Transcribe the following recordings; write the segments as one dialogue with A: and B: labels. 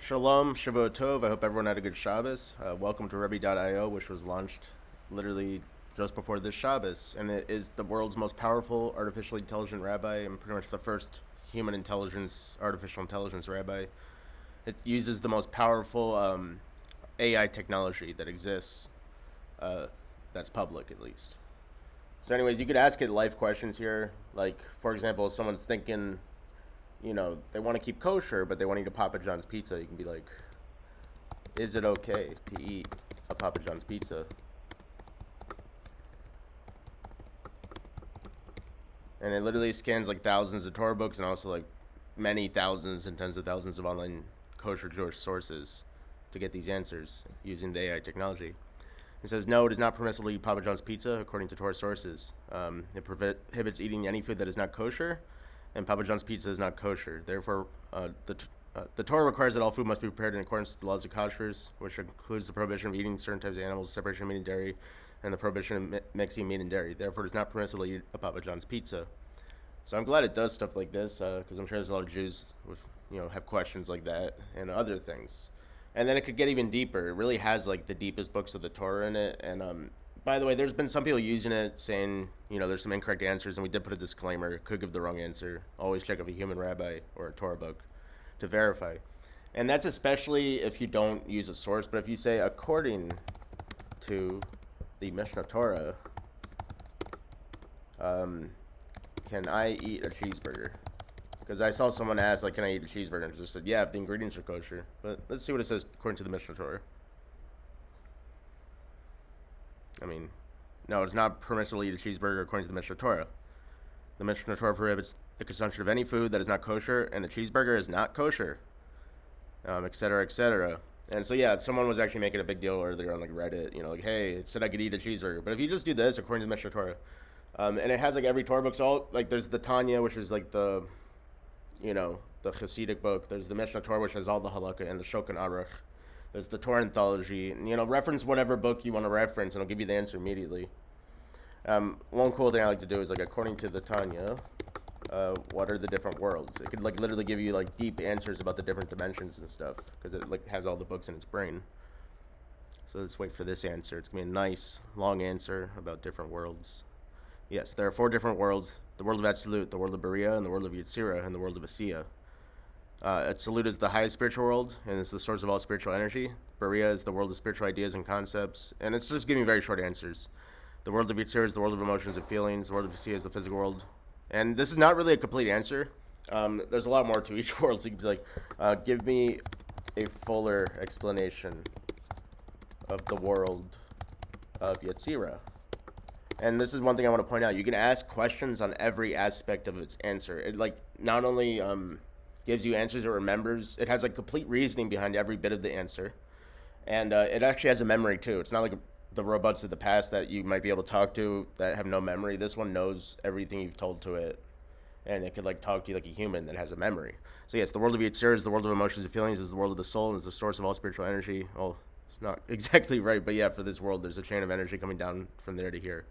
A: Shalom, Shavua Tov. I hope everyone had a good Shabbos. Welcome to Rabbi.io, which was launched literally just before this Shabbos. And it is the world's most powerful artificially intelligent rabbi and pretty much the first human intelligence, artificial intelligence rabbi. It uses the most powerful AI technology that exists, that's public at least. So anyways, you could ask it life questions here. Like, for example, if someone's thinking, they want to keep kosher, but they want to eat a Papa John's pizza. You can be like, is it okay to eat a Papa John's pizza? And it literally scans like thousands of Torah books and also like many thousands and tens of thousands of online kosher Jewish sources to get these answers using the AI technology. It says, no, it is not permissible to eat Papa John's pizza according to Torah sources. It prohibits eating any food that is not kosher, and Papa John's pizza is not kosher. Therefore, the Torah requires that all food must be prepared in accordance with the laws of kashrus, which includes the prohibition of eating certain types of animals, separation of meat and dairy, and the prohibition of mixing meat and dairy. Therefore, it is not permissible to eat a Papa John's pizza. So I'm glad it does stuff like this, because I'm sure there's a lot of Jews with, have questions like that and other things. And then it could get even deeper. It really has like the deepest books of the Torah in it. And by the way, there's been some people using it saying, there's some incorrect answers, and we did put a disclaimer. It could give the wrong answer. Always check with a human rabbi or a Torah book to verify. And that's especially if you don't use a source. But if you say, according to the Mishnah Torah, can I eat a cheeseburger? Because I saw someone ask, like, can I eat a cheeseburger? And I just said, yeah, if the ingredients are kosher. But let's see what it says according to the Mishnah Torah. No, it's not permissible to eat a cheeseburger according to the Mishnah Torah. The Mishnah Torah prohibits the consumption of any food that is not kosher, and a cheeseburger is not kosher, et cetera, et cetera. And so, yeah, someone was actually making a big deal earlier on, like, Reddit, like, hey, it said I could eat a cheeseburger. But if you just do this according to the Mishnah Torah, and it has, like, every Torah book, so, like, there's the Tanya, which is, like, the Hasidic book. There's the Mishnah Torah, which has all the halakha, and the Shulchan Aruch. There's the Torah anthology. And, reference whatever book you want to reference, and it'll give you the answer immediately. One cool thing I like to do is, like, according to the Tanya, what are the different worlds? It could, like, literally give you, like, deep answers about the different dimensions and stuff, because it, like, has all the books in its brain. So let's wait for this answer. It's going to be a nice, long answer about different worlds. Yes, there are 4 different worlds: the world of Absolute, the world of Beria, and the world of Yetzirah, and the world of Asiya. Absolute is the highest spiritual world, and it's the source of all spiritual energy. Beria is the world of spiritual ideas and concepts, and it's just giving very short answers. The world of Yetzirah is the world of emotions and feelings. The world of Asiya is the physical world. And this is not really a complete answer. There's a lot more to each world, so you can be like, give me a fuller explanation of the world of Yetzirah. And this is one thing I want to point out. You can ask questions on every aspect of its answer. It, like, not only gives you answers it remembers, it has, like, complete reasoning behind every bit of the answer. And it actually has a memory, too. It's not like the robots of the past that you might be able to talk to that have no memory. This one knows everything you've told to it. And it could, like, talk to you like a human that has a memory. So, yes, the world of Yetzirah is the world of emotions and feelings, is the world of the soul, and is the source of all spiritual energy. Well, it's not exactly right, but yeah, for this world, there's a chain of energy coming down from there to here.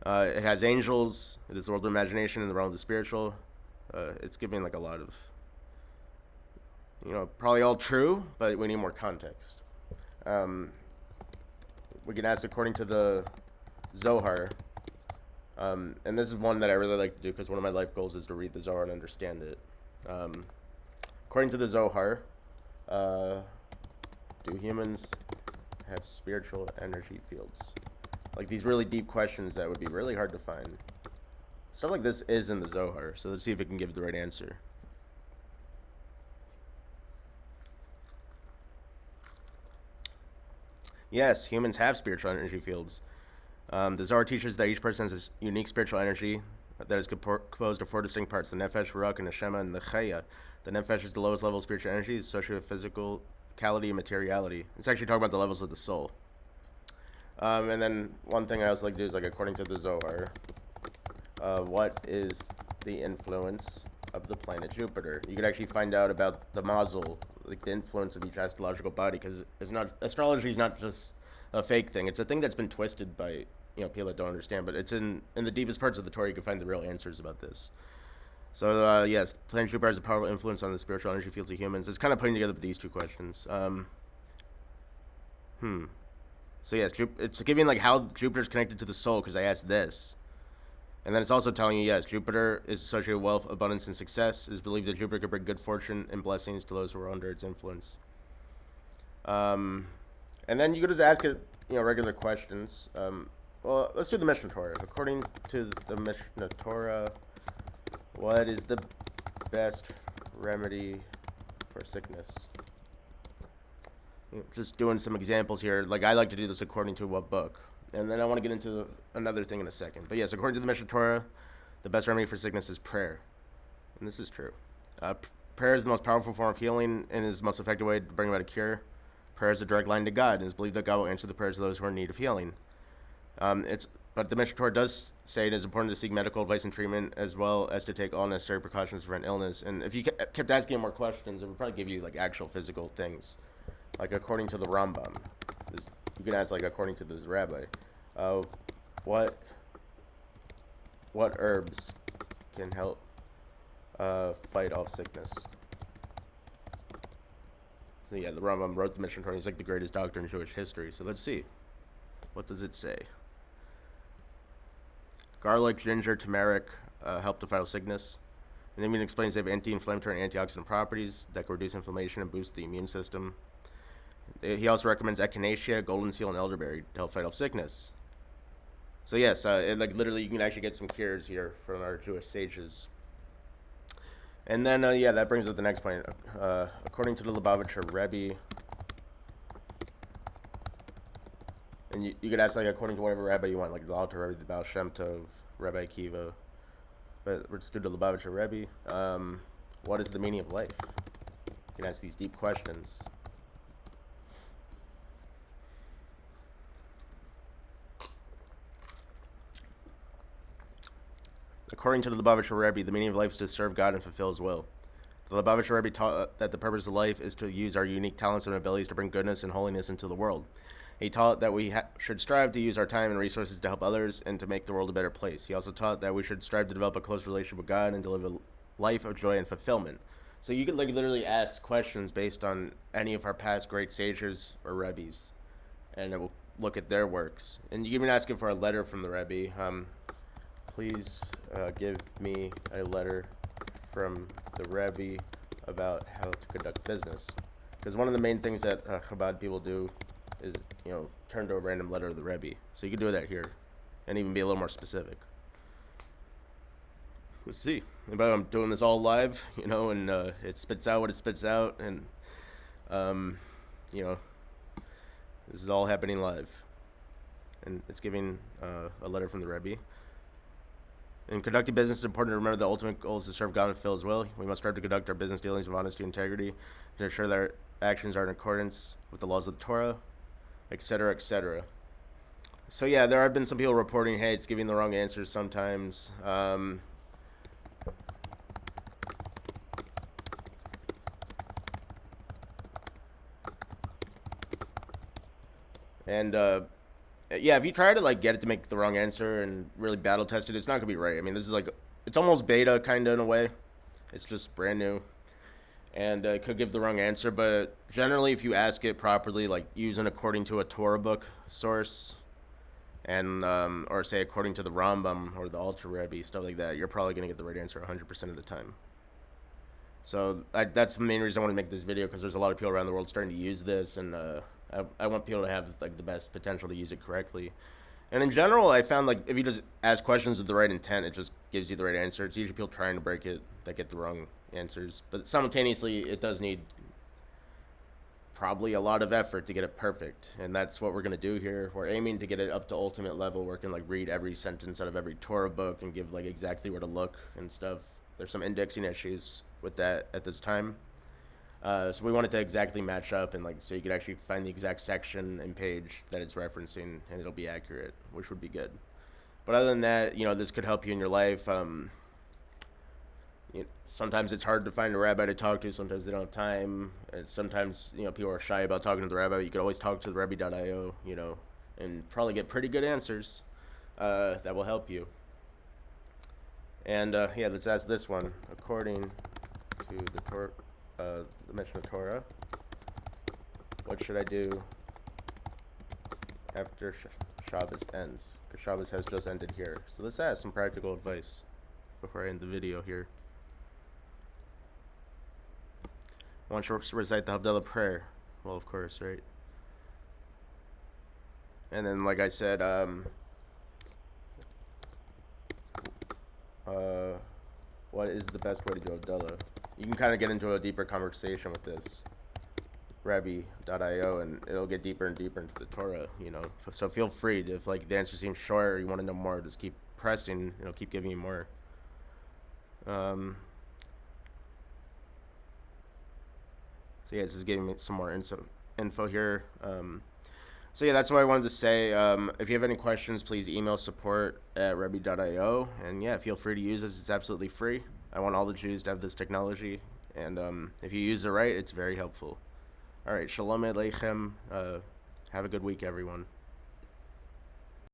A: It has angels. It is the world of imagination and the realm of the spiritual. It's giving, like, a lot of, probably all true, but we need more context. We can ask according to the Zohar. And this is one that I really like to do because one of my life goals is to read the Zohar and understand it. According to the Zohar, do humans have spiritual energy fields? Like, these really deep questions that would be really hard to find. Stuff like this is in the Zohar, so let's see if it can give the right answer. Yes, humans have spiritual energy fields. The Zohar teaches that each person has a unique spiritual energy that is composed of 4 distinct parts: the Nefesh, Ruach, and Neshama, and the Chaya. The Nefesh is the lowest level of spiritual energy, associated with physicality and materiality. It's actually talking about the levels of the soul. And then one thing I also like to do is, like, according to the Zohar, what is the influence of the planet Jupiter? You can actually find out about the mazel, like the influence of each astrological body, because astrology is not just a fake thing. It's a thing that's been twisted by people that don't understand, but it's in the deepest parts of the Torah you can find the real answers about this. So, yes, planet Jupiter has a powerful influence on the spiritual energy fields of humans. It's kind of putting together these two questions. So, yes, it's giving, like, how Jupiter's connected to the soul, because I asked this. And then it's also telling you, yes, Jupiter is associated with wealth, abundance, and success. It is believed that Jupiter could bring good fortune and blessings to those who are under its influence. And then you could just ask it, regular questions. Well, let's do the Mishnah Torah. According to the Mishnah Torah, what is the best remedy for sickness? Just doing some examples here. Like, I like to do this according to what book. And then I want to get into another thing in a second. But yes, according to the Mishnah Torah, the best remedy for sickness is prayer. And this is true. Prayer is the most powerful form of healing and is the most effective way to bring about a cure. Prayer is a direct line to God, and it's believed that God will answer the prayers of those who are in need of healing. But the Mishnah Torah does say it is important to seek medical advice and treatment, as well as to take all necessary precautions to prevent illness. And if you kept asking more questions, it would probably give you like actual physical things. Like according to the Rambam, you can ask like according to this Rabbi, what herbs can help fight off sickness? So yeah, the Rambam wrote the Mishnah Torah. He's like the greatest doctor in Jewish history. So let's see, what does it say? Garlic, ginger, turmeric help to fight off sickness. And then he explains they have anti-inflammatory and antioxidant properties that can reduce inflammation and boost the immune system. He also recommends echinacea, golden seal, and elderberry to help fight off sickness. So yes, like literally, you can actually get some cures here from our Jewish sages. And then that brings us to the next point. According to the Lubavitcher Rebbe, and you could ask like according to whatever Rabbi you want, like the Alter Rebbe, the Baal Shem Tov, Rabbi Akiva. But we're just do the Lubavitcher Rebbe. What is the meaning of life? You can ask these deep questions. According to the Lubavitcher Rebbe, the meaning of life is to serve God and fulfill His will. The Lubavitcher Rebbe taught that the purpose of life is to use our unique talents and abilities to bring goodness and holiness into the world. He taught that we should strive to use our time and resources to help others and to make the world a better place. He also taught that we should strive to develop a close relationship with God and to live a life of joy and fulfillment. So you could like literally ask questions based on any of our past great sages or Rebbes, and it will look at their works. And you can even ask him for a letter from the Rebbe. Please give me a letter from the Rebbe about how to conduct business. Because one of the main things that Chabad people do is, turn to a random letter of the Rebbe. So you can do that here and even be a little more specific. Let's see. But I'm doing this all live, and it spits out what it spits out. And, this is all happening live. And it's giving a letter from the Rebbe. In conducting business, it's important to remember the ultimate goal is to serve God and fulfill His will. We must strive to conduct our business dealings with honesty and integrity to ensure that our actions are in accordance with the laws of the Torah, etc., etc. So yeah, there have been some people reporting, hey, it's giving the wrong answers sometimes. If you try to like get it to make the wrong answer and really battle test it, it's not gonna be right. I mean, this is like, it's almost beta kind of in a way. It's just brand new, and it could give the wrong answer. But generally, if you ask it properly, like using according to a Torah book source, and or say according to the Rambam or the Alter Rebbe, stuff like that, you're probably gonna get the right answer 100% of the time. So that's the main reason I want to make this video, because there's a lot of people around the world starting to use this, and I want people to have like the best potential to use it correctly. And in general, I found like if you just ask questions with the right intent, it just gives you the right answer. It's usually people trying to break it that get the wrong answers. But simultaneously, it does need probably a lot of effort to get it perfect. And that's what we're going to do here. We're aiming to get it up to ultimate level where we can like read every sentence out of every Torah book and give like exactly where to look and stuff. There's some indexing issues with that at this time. So we want it to exactly match up, and like so you could actually find the exact section and page that it's referencing, and it'll be accurate, which would be good. But other than that, this could help you in your life. Sometimes it's hard to find a rabbi to talk to. Sometimes they don't have time. And sometimes people are shy about talking to the rabbi. You could always talk to the Rebbe.io, and probably get pretty good answers that will help you. And yeah, let's ask this one. According to the Mishnah Torah, what should I do after Shabbos ends? Because Shabbos has just ended here. So let's ask some practical advice before I end the video here. I want you to recite the Havdalah prayer. Well, of course, right? And then, like I said, what is the best way to do Havdalah? You can kind of get into a deeper conversation with this. Rabbi.io, and it'll get deeper and deeper into the Torah, you know. So feel free to, if like the answer seems short or you want to know more, just keep pressing. It'll keep giving you more. So yeah, this is giving me some more info here. So yeah, that's what I wanted to say. If you have any questions, please email support@Rabbi.io, and yeah, feel free to use this. It's absolutely free. I want all the Jews to have this technology, and if you use it right, it's very helpful. All right, shalom aleichem. Have a good week, everyone.